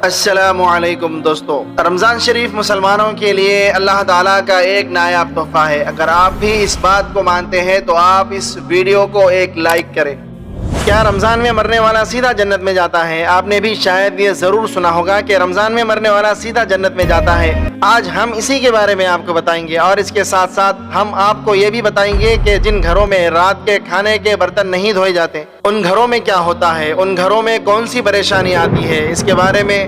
السلام علیکم دوستو، رمضان شریف مسلمانوں کے لیے اللہ تعالیٰ کا ایک نایاب تحفہ ہے۔ اگر آپ بھی اس بات کو مانتے ہیں تو آپ اس ویڈیو کو ایک لائک کریں۔ کیا رمضان میں مرنے والا سیدھا جنت میں جاتا ہے؟ آپ نے بھی شاید یہ ضرور سنا ہوگا کہ رمضان میں مرنے والا سیدھا جنت میں جاتا ہے۔ آج ہم اسی کے بارے میں آپ کو بتائیں گے، اور اس کے ساتھ ساتھ ہم آپ کو یہ بھی بتائیں گے کہ جن گھروں میں رات کے کھانے کے برتن نہیں دھوئے جاتے ان گھروں میں کیا ہوتا ہے، ان گھروں میں کون سی پریشانی آتی ہے۔ اس کے بارے میں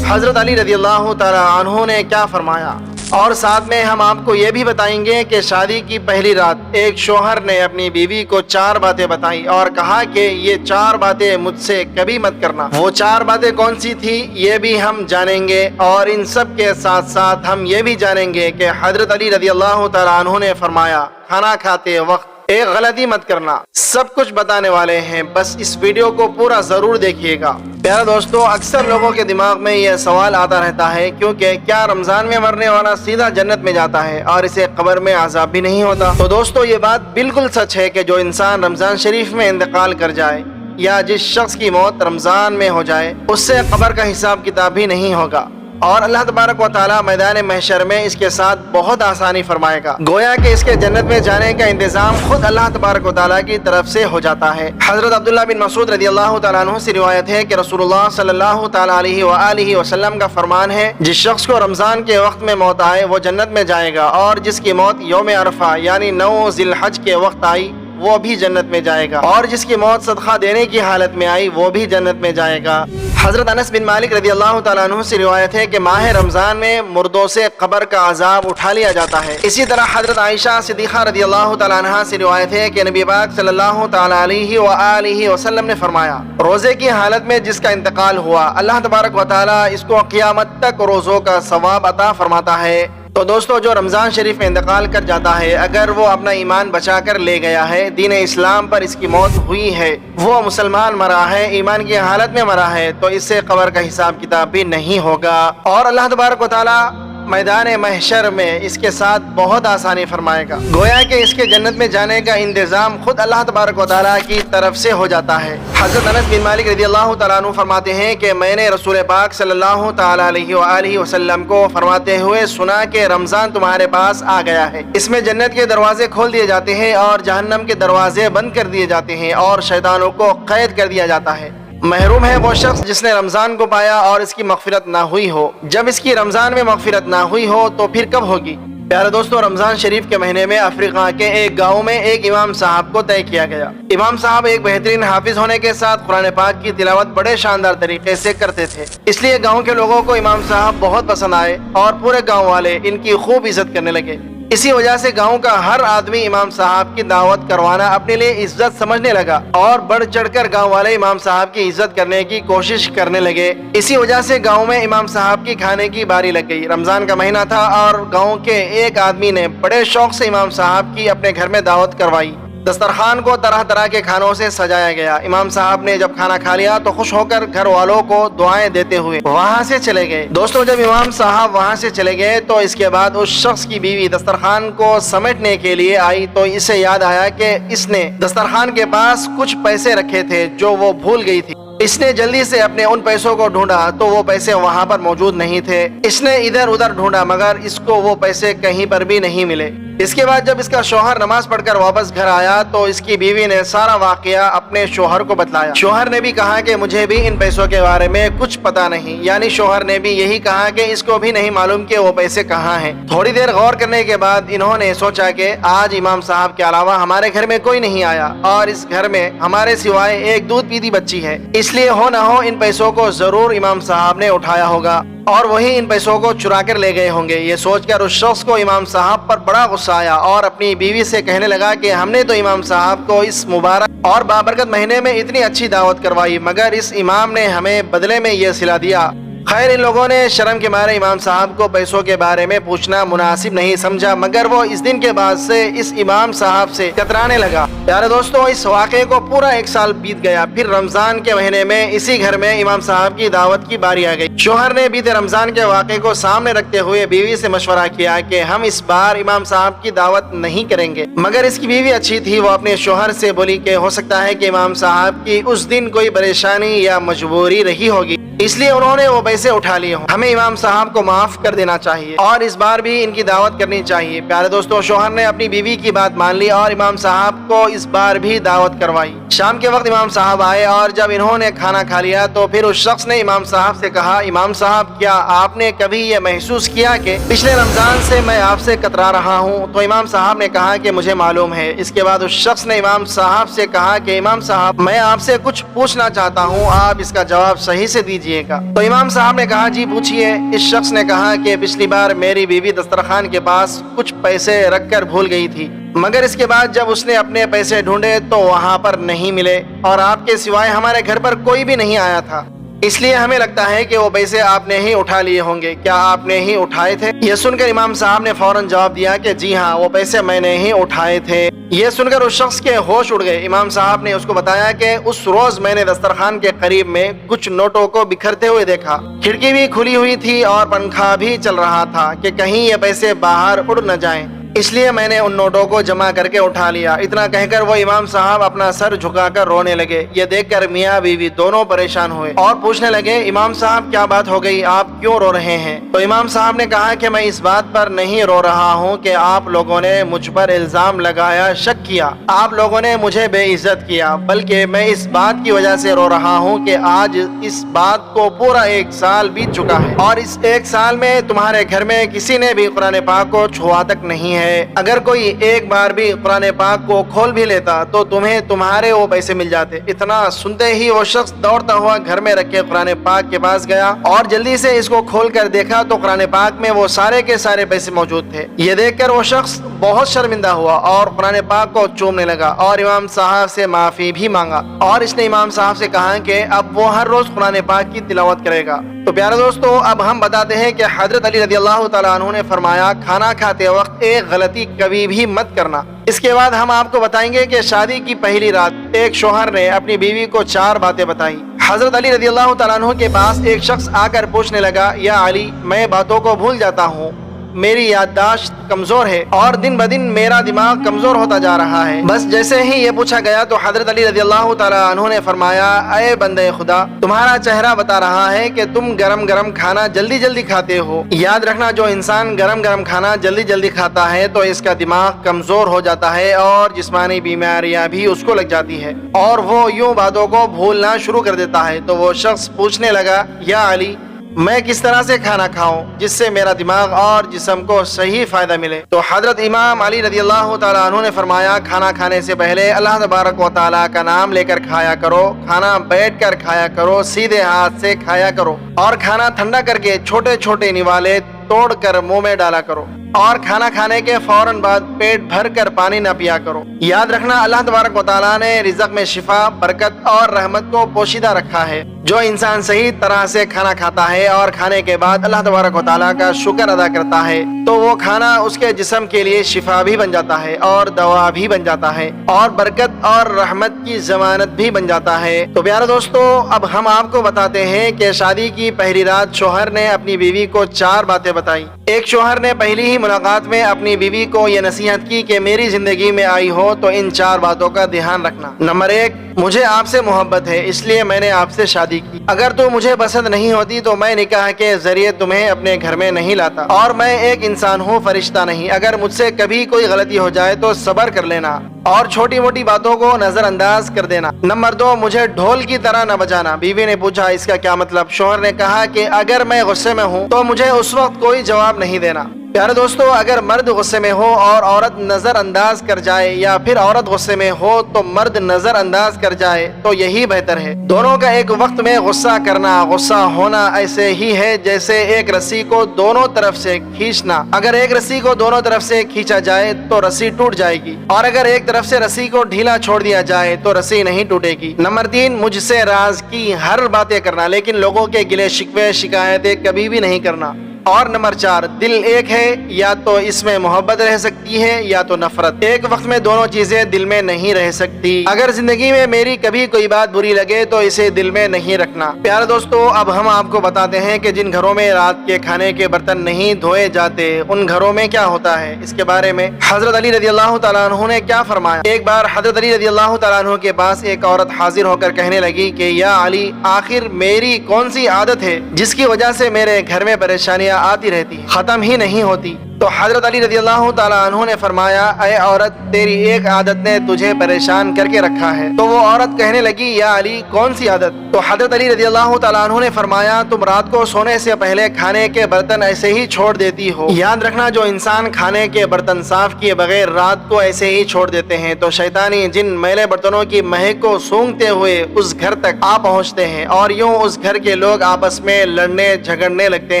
حضرت علی رضی اللہ تعالی عنہ نے کیا فرمایا، اور ساتھ میں ہم آپ کو یہ بھی بتائیں گے کہ شادی کی پہلی رات ایک شوہر نے اپنی بیوی کو 4 باتیں بتائیں اور کہا کہ یہ 4 باتیں مجھ سے کبھی مت کرنا۔ وہ 4 باتیں کون سی تھی یہ بھی ہم جانیں گے، اور ان سب کے ساتھ ساتھ ہم یہ بھی جانیں گے کہ حضرت علی رضی اللہ تعالی عنہ نے فرمایا کھانا کھاتے وقت ایک غلطی مت کرنا۔ سب کچھ بتانے والے ہیں، بس اس ویڈیو کو پورا ضرور دیکھیے گا۔ پیارے دوستو، اکثر لوگوں کے دماغ میں یہ سوال آتا رہتا ہے کیونکہ کیا رمضان میں مرنے والا سیدھا جنت میں جاتا ہے اور اسے قبر میں عذاب بھی نہیں ہوتا؟ تو دوستو، یہ بات بالکل سچ ہے کہ جو انسان رمضان شریف میں انتقال کر جائے یا جس شخص کی موت رمضان میں ہو جائے اس سے قبر کا حساب کتاب بھی نہیں ہوگا، اور اللہ تبارک و تعالی میدان محشر میں اس کے ساتھ بہت آسانی فرمائے گا، گویا کہ اس کے جنت میں جانے کا انتظام خود اللہ تبارک و تعالی کی طرف سے ہو جاتا ہے۔ حضرت عبداللہ بن مسعود رضی اللہ تعالیٰ عنہ سے روایت ہے کہ رسول اللہ صلی اللہ تعالیٰ علیہ وآلہ وسلم کا فرمان ہے، جس شخص کو رمضان کے وقت میں موت آئے وہ جنت میں جائے گا، اور جس کی موت یوم عرفہ یعنی 9 ذی الحج کے وقت آئی وہ بھی جنت میں جائے گا، اور جس کی موت صدقہ دینے کی حالت میں آئی وہ بھی جنت میں جائے گا۔ حضرت انس بن مالک رضی اللہ تعالیٰ عنہ سے روایت ہے کہ ماہ رمضان میں مردوں سے قبر کا عذاب اٹھا لیا جاتا ہے۔ اسی طرح حضرت عائشہ صدیقہ رضی اللہ تعالیٰ عنہ سے روایت ہے کہ نبی پاک صلی اللہ تعالیٰ علیہ وآلہ وسلم نے فرمایا، روزے کی حالت میں جس کا انتقال ہوا اللہ تبارک و تعالیٰ اس کو قیامت تک روزوں کا ثواب عطا فرماتا ہے۔ تو دوستو، جو رمضان شریف میں انتقال کر جاتا ہے اگر وہ اپنا ایمان بچا کر لے گیا ہے، دین اسلام پر اس کی موت ہوئی ہے، وہ مسلمان مرا ہے، ایمان کی حالت میں مرا ہے، تو اس سے قبر کا حساب کتاب بھی نہیں ہوگا، اور اللہ تبارک و تعالی میدان محشر میں اس کے ساتھ بہت آسانی فرمائے گا، گویا کہ اس کے جنت میں جانے کا انتظام خود اللہ تبارک و تعالیٰ کی طرف سے ہو جاتا ہے۔ حضرت انس بن مالک رضی اللہ تعالیٰ عنہ فرماتے ہیں کہ میں نے رسول پاک صلی اللہ تعالیٰ علیہ وآلہ وسلم کو فرماتے ہوئے سنا کہ رمضان تمہارے پاس آ گیا ہے، اس میں جنت کے دروازے کھول دیے جاتے ہیں اور جہنم کے دروازے بند کر دیے جاتے ہیں اور شیطانوں کو قید کر دیا جاتا ہے۔ محروم ہے وہ شخص جس نے رمضان کو پایا اور اس کی مغفرت نہ ہوئی ہو۔ جب اس کی رمضان میں مغفرت نہ ہوئی ہو تو پھر کب ہوگی؟ پیارے دوستو، رمضان شریف کے مہینے میں افریقہ کے ایک گاؤں میں ایک امام صاحب کو طے کیا گیا۔ امام صاحب ایک بہترین حافظ ہونے کے ساتھ قرآن پاک کی تلاوت بڑے شاندار طریقے سے کرتے تھے، اس لیے گاؤں کے لوگوں کو امام صاحب بہت پسند آئے اور پورے گاؤں والے ان کی خوب عزت کرنے لگے۔ اسی وجہ سے گاؤں کا ہر آدمی امام صاحب کی دعوت کروانا اپنے لیے عزت سمجھنے لگا، اور بڑھ چڑھ کر گاؤں والے امام صاحب کی عزت کرنے کی کوشش کرنے لگے۔ اسی وجہ سے گاؤں میں امام صاحب کی کھانے کی باری لگ گئی۔ رمضان کا مہینہ تھا اور گاؤں کے ایک آدمی نے بڑے شوق سے امام صاحب کی اپنے گھر میں دعوت کروائی۔ دسترخوان کو طرح طرح کے کھانوں سے سجایا گیا۔ امام صاحب نے جب کھانا کھا لیا تو خوش ہو کر گھر والوں کو دعائیں دیتے ہوئے وہاں سے چلے گئے۔ دوستوں، جب امام صاحب وہاں سے چلے گئے تو اس کے بعد اس شخص کی بیوی دسترخوان کو سمیٹنے کے لیے آئی تو اسے یاد آیا کہ اس نے دسترخوان کے پاس کچھ پیسے رکھے تھے جو وہ بھول گئی تھی۔ اس نے جلدی سے اپنے ان پیسوں کو ڈھونڈا تو وہ پیسے وہاں پر موجود نہیں تھے۔ اس نے ادھر ادھر ڈھونڈا مگر اس کو وہ پیسے کہیں پر بھی نہیں ملے۔ اس کے بعد جب اس کا شوہر نماز پڑھ کر واپس گھر آیا تو اس کی بیوی نے سارا واقعہ اپنے شوہر کو بتلایا۔ شوہر نے بھی کہا کہ مجھے بھی ان پیسوں کے بارے میں کچھ پتا نہیں، یعنی شوہر نے بھی یہی کہا کہ اس کو بھی نہیں معلوم کہ وہ پیسے کہاں ہیں۔ تھوڑی دیر غور کرنے کے بعد انہوں نے سوچا کہ آج امام صاحب کے علاوہ ہمارے گھر میں کوئی نہیں آیا، اور اس گھر میں ہمارے سوائے ایک دودھ پیتی بچی ہے، اس لیے ہو نہ ہو ان پیسوں کو ضرور امام صاحب نے اٹھایا ہوگا اور وہی ان پیسوں کو چرا کر لے گئے ہوں گے۔ یہ سوچ کر اس شخص کو امام صاحب پر بڑا غصہ آیا اور اپنی بیوی سے کہنے لگا کہ ہم نے تو امام صاحب کو اس مبارک اور بابرکت مہینے میں اتنی اچھی دعوت کروائی مگر اس امام نے ہمیں بدلے میں یہ صلہ دیا۔ خیر، ان لوگوں نے شرم کے مارے امام صاحب کو پیسوں کے بارے میں پوچھنا مناسب نہیں سمجھا، مگر وہ اس دن کے بعد سے اس امام صاحب سے کترانے لگا۔ پیارے دوستو، اس واقعے کو پورا 1 سال بیت گیا۔ پھر رمضان کے مہینے میں اسی گھر میں امام صاحب کی دعوت کی باری آ گئی۔ شوہر نے بیتے رمضان کے واقعے کو سامنے رکھتے ہوئے بیوی سے مشورہ کیا کہ ہم اس بار امام صاحب کی دعوت نہیں کریں گے، مگر اس کی بیوی اچھی تھی، وہ اپنے شوہر سے بولی کہ ہو سکتا ہے کہ امام صاحب کی اس دن کوئی پریشانی یا مجبوری رہی ہوگی، اس لیے انہوں نے وہ पैसे उठा लिए हों, हमें इमाम साहब को माफ कर देना चाहिए और इस बार भी इनकी दावत करनी चाहिए। प्यारे दोस्तों, शौहर ने अपनी बीवी की बात मान ली और इमाम साहब को इस बार भी दावत करवाई। शाम के वक्त इमाम साहब आए और जब इन्होंने खाना खा लिया तो फिर उस शख्स ने इमाम साहब से कहा, इमाम साहब, क्या आपने कभी ये महसूस किया कि पिछले रमजान से मैं आपसे कतरा रहा हूँ? तो इमाम साहब ने कहा कि मुझे मालूम है। इसके बाद उस शख्स ने इमाम साहब से कहा कि इमाम साहब, मैं आपसे कुछ पूछना चाहता हूँ, आप इसका जवाब सही से दीजिएगा। तो इमाम साहब ने कहा, जी पूछिए। इस शख्स ने कहा कि पिछली बार मेरी बीवी दस्तरखान के पास कुछ पैसे रखकर भूल गई थी, मगर इसके बाद जब उसने अपने पैसे ढूंढे तो वहाँ पर नहीं मिले और आपके सिवाय हमारे घर पर कोई भी नहीं आया था, इसलिए हमें लगता है कि वो पैसे आपने ही उठा लिए होंगे। क्या आपने ही उठाए थे? ये सुनकर इमाम साहब ने फौरन जवाब दिया कि जी हाँ, वो पैसे मैंने ही उठाए थे। ये सुनकर उस शख्स के होश उड़ गए। इमाम साहब ने उसको बताया कि उस रोज मैंने दस्तरखान के करीब में कुछ नोटों को बिखरते हुए देखा, खिड़की भी खुली हुई थी और पंखा भी चल रहा था कि कहीं ये पैसे बाहर उड़ न जाएं, इसलिए मैंने उन नोटों को जमा करके उठा लिया। इतना कहकर वो इमाम साहब अपना सर झुकाकर रोने लगे। ये देखकर मियाँ बीवी दोनों परेशान हुए और पूछने लगे, इमाम साहब क्या बात हो गई, आप क्यों रो रहे हैं? तो इमाम साहब ने कहा कि मैं इस बात पर नहीं रो रहा हूँ कि आप लोगों ने मुझ पर इल्जाम लगाया, शक किया, आप लोगों ने मुझे बेइज्जत किया, बल्कि मैं इस बात की वजह से रो रहा हूँ कि आज इस बात को पूरा 1 साल बीत चुका है और इस 1 साल में तुम्हारे घर में किसी ने भी कुरान पाक को छुआ तक नहीं है। अगर कोई एक बार भी कुरान पाक को खोल भी लेता तो तुम्हें तुम्हारे वो पैसे मिल जाते। इतना सुनते ही वो शख्स दौड़ता हुआ घर में रखे कुरान पाक के पास गया और जल्दी से इसको खोल कर देखा तो कुरान पाक में वो सारे के सारे पैसे मौजूद थे। ये देखकर वो शख्स बहुत शर्मिंदा हुआ और कुरान पाक को चूमने लगा और इमाम साहब से माफी भी मांगा और इसने इमाम साहब से कहा कि अब वो हर रोज कुरान पाक की तिलावत करेगा। तो प्यारे दोस्तों, अब हम बताते हैं कि हजरत अली रज़ियल्लाहु ताला अन्हु ने फरमाया, खाना खाते वक्त एक गलती कभी भी मत करना। इसके बाद हम आपको बताएंगे कि शादी की पहली रात एक शौहर ने अपनी बीवी को 4 बातें बताई। हजरत अली रज़ियल्लाहु ताला अन्हु के पास एक शख्स आकर पूछने लगा, या अली, मैं बातों को भूल जाता हूँ, मेरी याददाश्त कमजोर है और दिन ब दिन मेरा दिमाग कमजोर होता जा रहा है। बस जैसे ही ये पूछा गया तो हजरत अली रज़ियल्लाहु ताला अन्हु ने फरमाया, ऐ बंदे खुदा, तुम्हारा चेहरा बता रहा है कि तुम गरम गरम खाना जल्दी जल्दी खाते हो। याद रखना, जो इंसान गरम गरम खाना जल्दी जल्दी खाता है तो इसका दिमाग कमजोर हो जाता है और जिस्मानी बीमारियां भी उसको लग जाती है और वो यूं बातों को भूलना शुरू कर देता है। तो वो शख्स पूछने लगा, या अली, मैं किस तरह से खाना खाऊं जिससे मेरा दिमाग और जिस्म को सही फायदा मिले? तो हजरत इमाम अली रज़ियल्लाहु ताला अन्हु ने फरमाया, खाना खाने से पहले अल्लाह तबारक व तआला का नाम लेकर खाया करो, खाना बैठकर खाया करो, सीधे हाथ से खाया करो और खाना ठंडा करके छोटे छोटे निवाले तोड़कर मुंह में डाला करो और खाना खाने के फौरन बाद पेट भर कर पानी न पिया करो। याद रखना, अल्लाह तबारक व तआला ने रिज़्क़ में शिफा, बरकत और रहमत को पोशीदा रखा है। जो इंसान सही तरह से खाना खाता है और खाने के बाद अल्लाह तबारक व तआला का शुक्र अदा करता है तो वो खाना उसके जिस्म के लिए शिफा भी बन जाता है और दवा भी बन जाता है और बरकत और रहमत की जमानत भी बन जाता है। तो प्यारे दोस्तों, अब हम आपको बताते हैं कि शादी की पहली रात शौहर ने अपनी बीवी को 4 बातें बताई। एक शौहर ने पहली ही मुलाकात में अपनी बीवी को ये नसीहत की कि मेरी जिंदगी में आई हो तो इन 4 बातों का ध्यान रखना। नंबर 1, मुझे आपसे मोहब्बत है इसलिए मैंने आपसे शादी की। अगर तू मुझे पसंद नहीं होती तो मैं निकाह के जरिए तुम्हें अपने घर में नहीं लाता और मैं एक इंसान हूँ, फरिश्ता नहीं। अगर मुझसे कभी कोई गलती हो जाए तो सब्र कर लेना और छोटी मोटी बातों को नजरअंदाज कर देना। नंबर 2, मुझे ढोल की तरह न बजाना। बीवी ने पूछा, इसका क्या मतलब? शौहर ने कहा कि अगर मैं गुस्से में हूँ तो मुझे उस वक्त कोई जवाब नहीं देना। प्यारे दोस्तों, अगर मर्द गुस्से में हो और औरत नजरअंदाज कर जाए या फिर औरत गुस्से में हो तो मर्द नजरअंदाज कर जाए तो यही बेहतर है। दोनों का एक वक्त में गुस्सा करना, गुस्सा होना ऐसे ही है जैसे एक रस्सी को दोनों तरफ से खींचना। अगर एक रस्सी को दोनों तरफ से खींचा जाए तो रस्सी टूट जाएगी और अगर एक तरफ से रस्सी को ढीला छोड़ दिया जाए तो रस्सी नहीं टूटेगी। नंबर 3, मुझसे राज की हर बातें करना लेकिन लोगों के गिले शिकवे शिकायतें कभी भी नहीं करना। और नंबर 4, दिल एक है, या तो इसमें मोहब्बत रह सकती है या तो नफरत। एक वक्त में दोनों चीजें दिल में नहीं रह सकती। अगर जिंदगी में मेरी कभी कोई बात बुरी लगे तो इसे दिल में नहीं रखना। प्यारे दोस्तों, अब हम आपको बताते हैं कि जिन घरों में रात के खाने के बर्तन नहीं धोए जाते उन घरों में क्या होता है। इसके बारे में हजरत अली रज़ी अल्लाह तआला अन्हु ने क्या फरमाया। एक बार हजरत अली रज़ी अल्लाह तआला अन्हु के पास एक औरत हाजिर होकर कहने लगी कि या अली, आखिर मेरी कौन सी आदत है जिसकी वजह से मेरे घर में परेशानियां आती रहती, खत्म ही नहीं होती। तो हजरत अली रज़ी अल्लाह तआला अन्हु ने फरमाया, ऐ औरत, तेरी एक आदत ने तुझे परेशान करके रखा है। तो वो औरत कहने लगी, या अली, कौन सी आदत? तो हजरत अली रज़ी अल्लाह तआला अन्हु ने फरमाया, तुम रात को सोने से पहले खाने के बर्तन ऐसे ही छोड़ देती हो। याद रखना, जो इंसान खाने के बर्तन साफ किए बगैर रात को ऐसे ही छोड़ देते हैं तो शैतानी जिन मैले बर्तनों की महक को सूंघते हुए उस घर तक आ पहुँचते हैं और यूं उस घर के लोग आपस में लड़ने झगड़ने लगते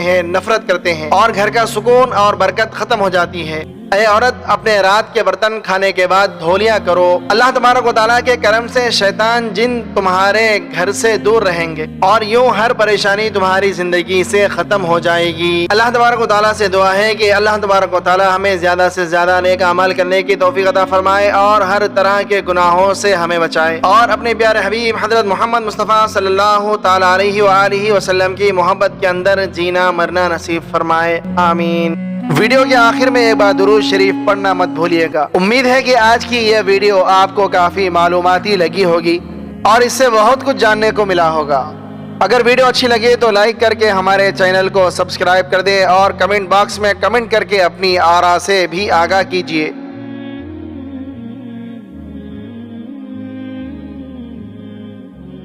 हैं, नफरत करते हैं और घर का सुकून और बरकत खत्म हो जाती है। ऐ औरत, अपने रात के बर्तन खाने के बाद धो लिया करो। अल्लाह तबारक व तआला के करम से शैतान जिन तुम्हारे घर से दूर रहेंगे और यूं हर परेशानी तुम्हारी जिंदगी से खत्म हो जाएगी। अल्लाह तबारक व तआला से दुआ है कि अल्लाह तबारक व तआला हमें ज्यादा से ज्यादा नेक अमल करने की तौफीक अता फरमाए और हर तरह के गुनाहों से हमें बचाए और अपने प्यारे हबीब हजरत मोहम्मद मुस्तफ़ा सल्लल्लाहु तआला अलैहि व आलिहि वसल्लम की मोहब्बत के अंदर जीना मरना नसीब फरमाए, आमीन। वीडियो के आखिर में एक बार दुरूद शरीफ पढ़ना मत भूलिएगा। उम्मीद है कि आज की यह वीडियो आपको काफ़ी मालूमाती लगी होगी और इससे बहुत कुछ जानने को मिला होगा। अगर वीडियो अच्छी लगे तो लाइक करके हमारे चैनल को सब्सक्राइब कर दें और कमेंट बॉक्स में कमेंट करके अपनी आरा से भी आगाह कीजिए।